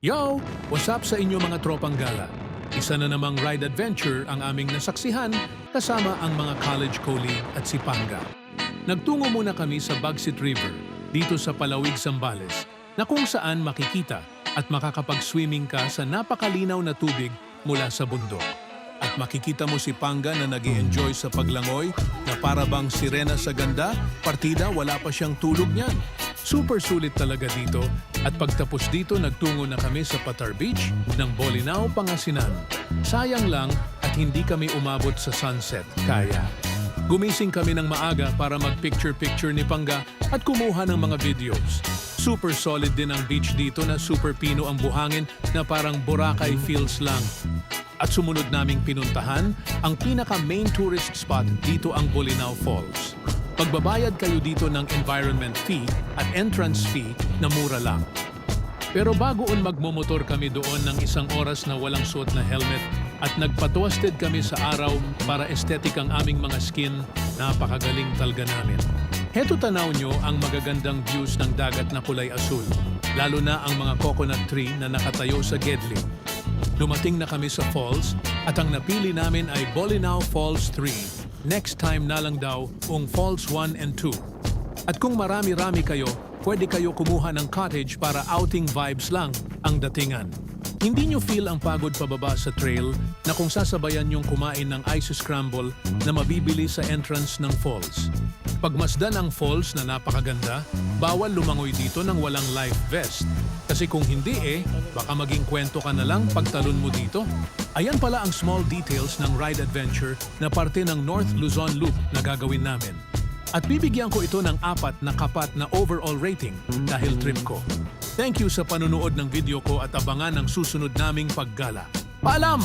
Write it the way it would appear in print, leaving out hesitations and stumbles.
Yo! What's up sa inyo mga tropang gala? Isa na namang ride adventure ang aming nasaksihan kasama ang mga college colleague at si Panga. Nagtungo muna kami sa Bagsit River dito sa Palawig, Zambales na kung saan makikita at makakapag-swimming ka sa napakalinaw na tubig mula sa bundok. At makikita mo si Panga na nag-i-enjoy sa paglangoy na para bang sirena sa ganda, partida wala pa siyang tulog niyan. Super sulit talaga dito at pagtapos dito nagtungo na kami sa Patar Beach ng Bolinao, Pangasinan. Sayang lang at hindi kami umabot sa sunset, kaya gumising kami ng maaga para mag-picture-picture ni Panga at kumuha ng mga videos. Super solid din ang beach dito na super pino ang buhangin na parang Boracay feels lang. At sumunod naming pinuntahan, ang pinaka-main tourist spot dito ang Bolinao Falls. Magbabayad kayo dito ng environment fee at entrance fee na mura lang. Pero bagoon magmomotor kami doon ng isang oras na walang suot na helmet at nagpatwasted kami sa araw para aesthetic ang aming mga skin, napakagaling talaga namin. Heto tanaw nyo ang magagandang views ng dagat na kulay asul, lalo na ang mga coconut tree na nakatayo sa Gedli. Dumating na kami sa falls at ang napili namin ay Bolinao Falls 3. Next time na lang daw ang Falls 1 and 2. At kung marami-rami kayo, pwede kayo kumuha ng cottage para outing vibes lang ang datingan. Hindi nyo feel ang pagod pababa sa trail na kung sasabayan yung kumain ng ice scramble na mabibili sa entrance ng falls. Pagmasdan ang falls na napakaganda, bawal lumangoy dito ng walang life vest. Kasi kung hindi baka maging kwento ka na lang pagtalon mo dito. Ayan pala ang small details ng ride adventure na parte ng North Luzon Loop na gagawin namin. At bibigyan ko ito ng 4 na kapat na overall rating dahil trip ko. Thank you sa panunood ng video ko at abangan ang susunod naming paggala. Paalam!